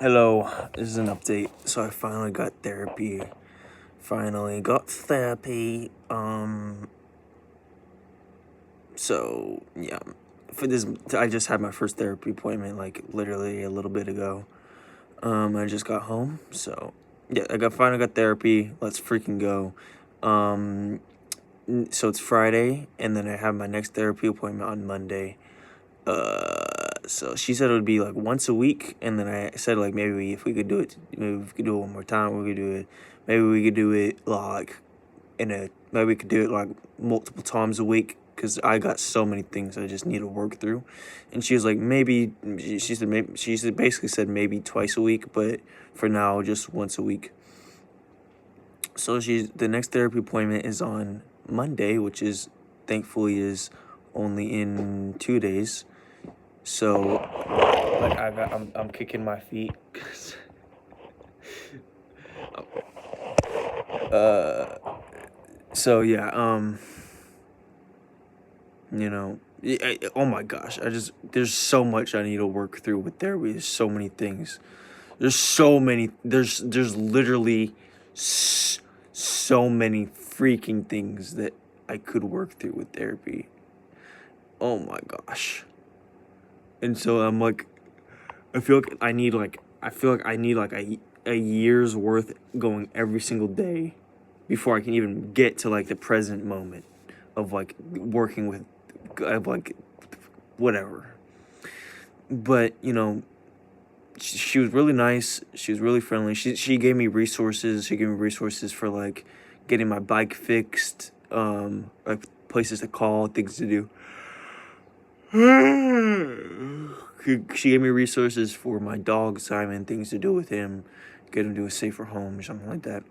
Hello, this is an update. So I finally got therapy. Finally got therapy. So yeah, for this, I just had my first therapy appointment like literally a little bit ago. I just got home, so yeah, finally got therapy. Let's freaking go. Um, so it's Friday, and then I have my next therapy appointment on Monday. So she said it would be like once a week, and then I said like if we could do it, maybe we could do it one more time. We could do it. Maybe we could do it like maybe we could do it like multiple times a week because I got so many things I just need to work through. And she was like maybe she said basically said maybe twice a week, but for now just once a week. So the next therapy appointment is on Monday, which is thankfully is only in 2 days. So, like I'm kicking my feet. 'Cause, uh, so yeah, oh my gosh, there's so much I need to work through with therapy. There's so many things. There's literally so many freaking things that I could work through with therapy. Oh my gosh. And so I'm like, I feel like I need like a year's worth going every single day before I can even get to like the present moment of like working with of like whatever. But she was really nice. She was really friendly. She gave me resources. She gave me resources for like getting my bike fixed, like places to call, things to do. She gave me resources for my dog Simon, things to do with him, get him to a safer home or something like that.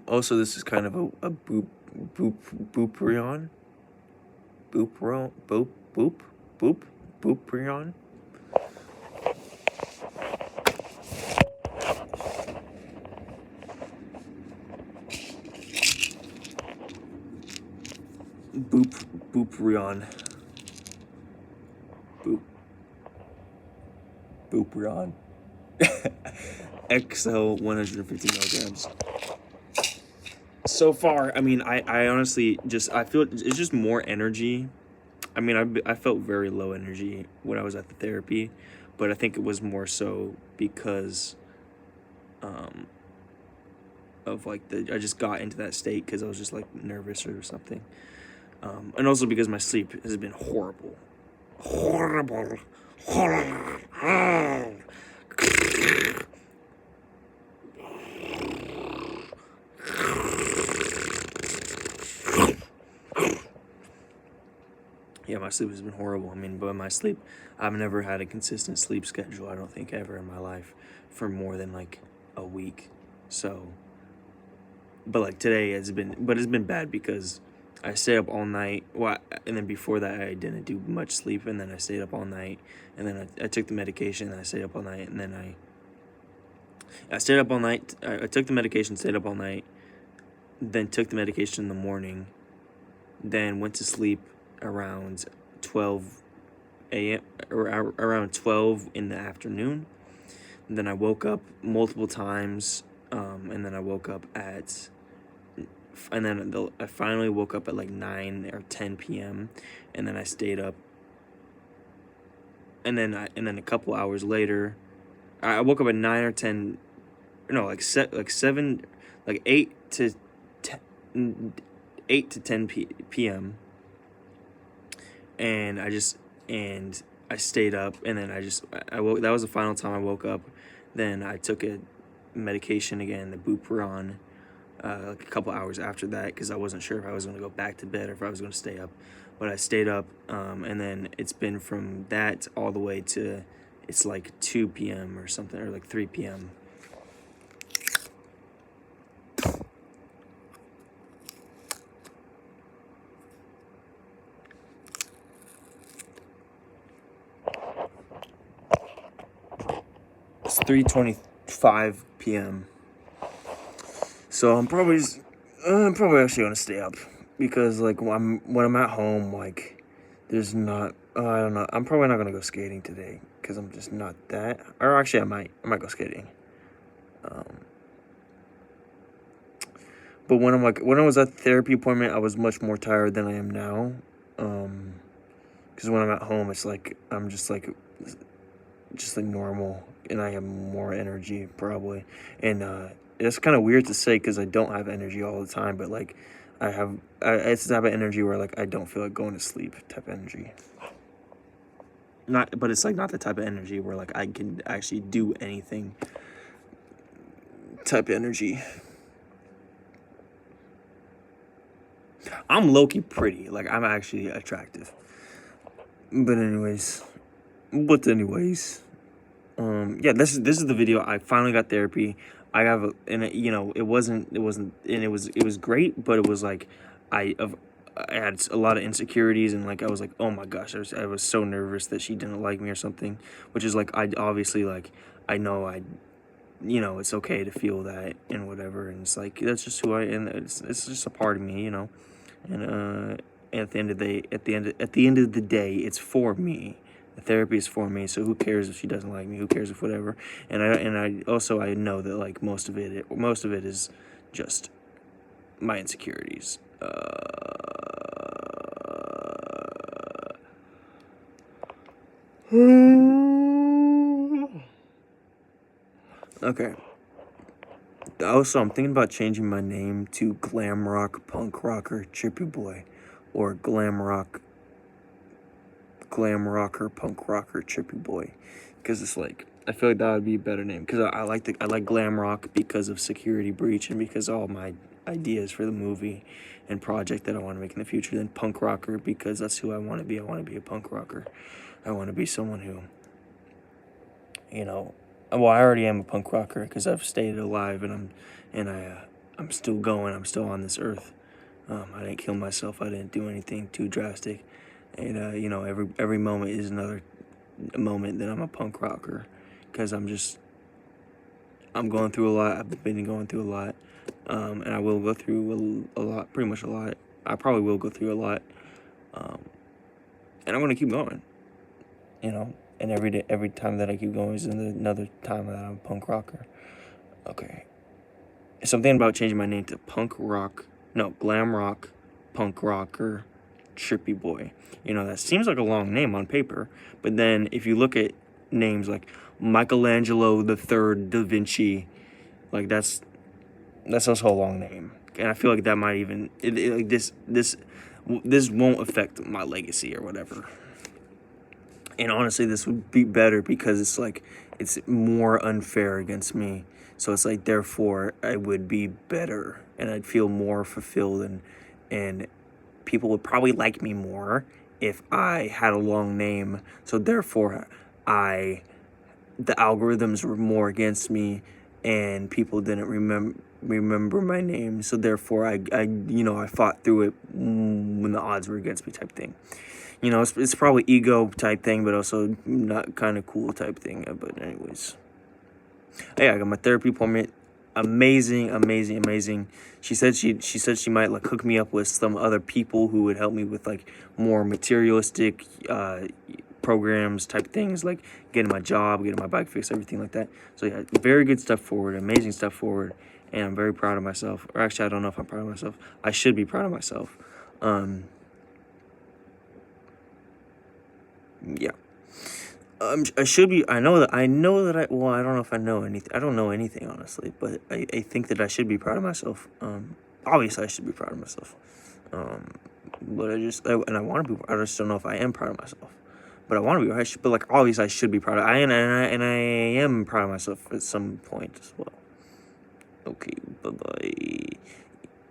Also, this is kind of a booprion. Booprion. Booprion. Booprion. XO 150 milligrams. So far, I mean, I honestly I feel it's just more energy. I mean, I felt very low energy when I was at the therapy, but I think it was more so because of like I just got into that state because I was just like nervous or something. And also because my sleep has been horrible. Horrible. Yeah, my sleep has been horrible. I mean, but my sleep, I've never had a consistent sleep schedule, I don't think, ever in my life for more than like a week. So, but like today it's been bad because I stayed up all night. Well, and then before that I didn't do much sleep, and then I stayed up all night, and then I took the medication, and I stayed up all night, and then I stayed up all night. I took the medication, stayed up all night, then took the medication in the morning, then went to sleep around 12 a.m. or around 12 in the afternoon. And then I woke up multiple times, and then I woke up I finally woke up at like 9 or 10 p.m. and then I stayed up. And then a couple hours later, I woke up at 9 or 10, no, like 7, like 8 to 10 p.m. And I stayed up, and then I woke. That was the final time I woke up. Then I took a medication again, the Buperon, like a couple hours after that, because I wasn't sure if I was going to go back to bed or if I was going to stay up. But I stayed up, and then it's been from that all the way to it's like 2 p.m. or something, or like 3 p.m. It's 3:25 p.m. So I'm probably actually gonna stay up because like when I'm at home, like there's not I don't know, I'm probably not gonna go skating today because because I'm just not that. Or actually, I might go skating. But when I was at the therapy appointment, I was much more tired than I am now. Because when I'm at home, it's like I'm just like normal, and I have more energy probably. And it's kind of weird to say because I don't have energy all the time, but like it's the type of energy where like I don't feel like going to sleep type of energy. But it's like not the type of energy where like I can actually do anything type of energy. I'm low-key pretty. Like, I'm actually attractive. But anyways. Yeah, this is the video. I finally got therapy. I have, it was great, but it was like, I had a lot of insecurities, and like, I was like, oh my gosh, I was so nervous that she didn't like me or something, which is like, I obviously, like, I know it's okay to feel that and whatever, and it's like, that's just who I am. It's just a part of me, and at the end of the day, it's for me. The therapy is for me, so who cares if she doesn't like me? Who cares if whatever? And I also know that like most of it is just my insecurities. Okay. Also, I'm thinking about changing my name to Glam Rock Punk Rocker Trippy Boy, or Glam Rocker Punk Rocker Trippy Boy, because it's like, I feel like that would be a better name, because I like Glam Rock because of Security Breach and because all my ideas for the movie and project that I want to make in the future. Then Punk Rocker because that's who I want to be. I want to be a punk rocker. I want to be someone who, well, I already am a punk rocker because I've stayed alive, and I'm still going. I'm still on this earth. I didn't kill myself. I didn't do anything too drastic, and every moment is another moment that I'm a punk rocker, because I'm going through a lot. I've been going through a lot, and I will go through a lot, pretty much a lot. I probably will go through a lot, and I'm gonna keep going, And every time that I keep going is another time that I'm a punk rocker. Okay. Something about changing my name to Glam Rock, Punk Rocker, Trippy Boy. That seems like a long name on paper, but then if you look at names like Michelangelo the Third Da Vinci, like that's also a long name, and I feel like that might even this won't affect my legacy or whatever. And honestly, this would be better because it's like, it's more unfair against me. So it's like, therefore, I would be better and I'd feel more fulfilled, and people would probably like me more if I had a long name. So therefore, the algorithms were more against me and people didn't remember my name. So therefore, I fought through it when the odds were against me type thing. It's probably ego type thing, but also not kind of cool type thing. But anyways, yeah, I got my therapy appointment. Amazing. She said she might like hook me up with some other people who would help me with like more materialistic programs type things, like getting my job, getting my bike fixed, everything like that. So yeah, very good stuff forward, amazing stuff forward, and I'm very proud of myself. Or actually, I don't know if I'm proud of myself. I should be proud of myself. Yeah. I should be. I know that. Well, I don't know if I know anything. I don't know anything, honestly. But I think that I should be proud of myself. Obviously, I should be proud of myself. But I want to be. I just don't know if I am proud of myself. But I want to be. But like, obviously, I should be proud of. I am proud of myself at some point as well. Okay. Bye.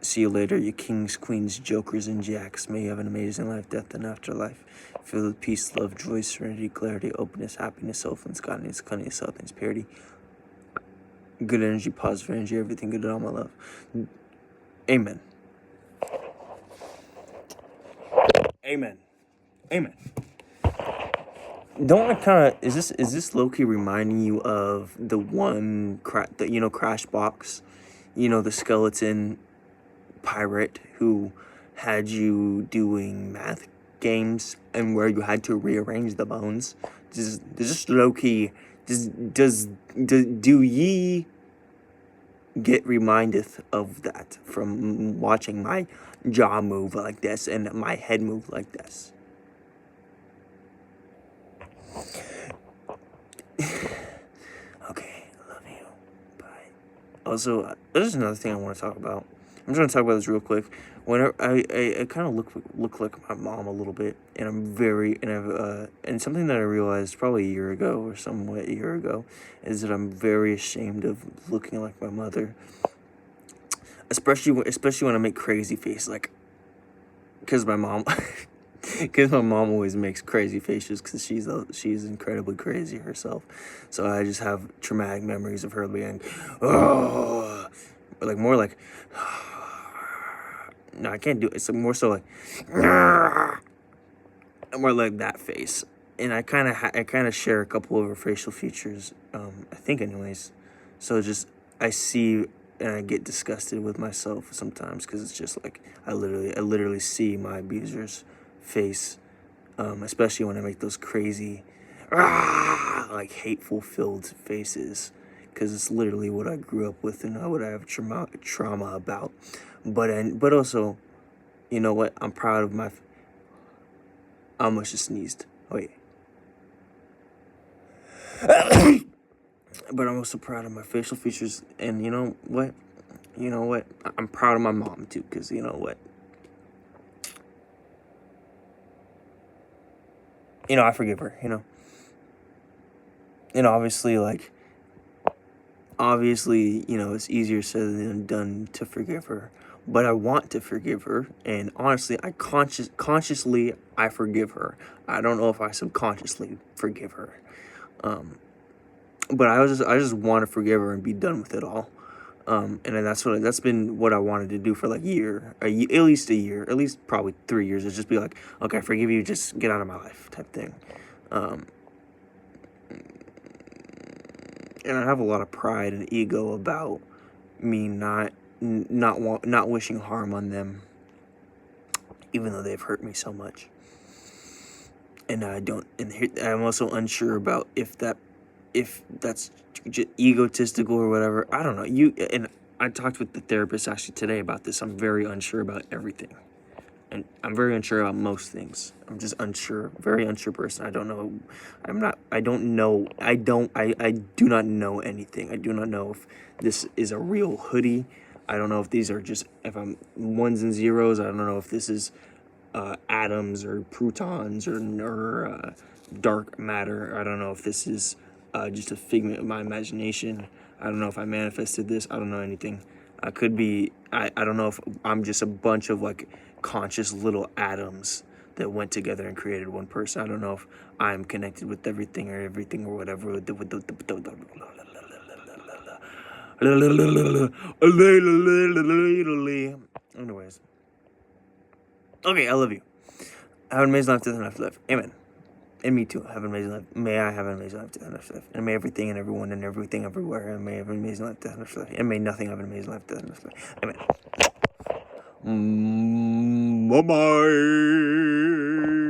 See you later, you kings, queens, jokers, and jacks. May you have an amazing life, death, and afterlife. Filled with peace, love, joy, serenity, clarity, openness, happiness, soulfulness, godliness, cunningness, healthiness, purity. Good energy, positive energy, everything good, all my love. Amen. Don't I kind of, is this low-key reminding you of the one Crash Box, the skeleton pirate who had you doing math games and where you had to rearrange the bones just low key. Do ye get reminded of that from watching my jaw move like this and my head move like this? Okay, love you. Bye. Also, there's another thing I want to talk about. I'm trying to talk about this real quick. Whenever I kind of look like my mom a little bit, and and something that I realized probably a year ago or somewhat a year ago is that I'm very ashamed of looking like my mother, especially when I make crazy faces, like because my mom. Because my mom always makes crazy faces because she's incredibly crazy herself. So I just have traumatic memories of her being, oh, like more like, no, I can't do it. It's more so like, more like that face. And I kind of share a couple of her facial features, I think anyways. So just, I see and I get disgusted with myself sometimes because it's just like, I literally see my abuser's face, especially when I make those crazy, like hateful filled faces, because it's literally what I grew up with and what I have trauma about. But also, you know what? I'm proud of my. I almost just sneezed. Wait. But I'm also proud of my facial features, and you know what? I'm proud of my mom too, because you know what? I forgive her. Obviously, it's easier said than done to forgive her. But I want to forgive her, and honestly, consciously I forgive her. I don't know if I subconsciously forgive her. But I just want to forgive her and be done with it all. And then that's been what I wanted to do for like at least a year, at least probably 3 years. Is just be like, okay, I forgive you, just get out of my life, type thing. And I have a lot of pride and ego about me not wishing harm on them, even though they've hurt me so much. And I don't. And I'm also unsure about if that's egotistical or whatever. I don't know. And I talked with the therapist actually today about this. I'm very unsure about everything, and I'm very unsure about most things. I'm just unsure, very unsure person. I don't know. I don't know. I do not know anything. I do not know if this is a real hoodie. I don't know if these are if I'm ones and zeros. I don't know if this is atoms or protons or dark matter. I don't know if this is just a figment of my imagination. I don't know if I manifested this. I don't know anything. I could be. I don't know if I'm just a bunch of like conscious little atoms that went together and created one person. I don't know if I'm connected with everything or whatever. Anyways. Okay, I love you. Have an amazing life, death, and afterlife. Amen. And me too. Have an amazing life. May I have an amazing life, death, and afterlife. And may everything and everyone and everything everywhere. And may have an amazing life, death, and afterlife. And may nothing have an amazing life, death, and afterlife. Amen. Bye-bye.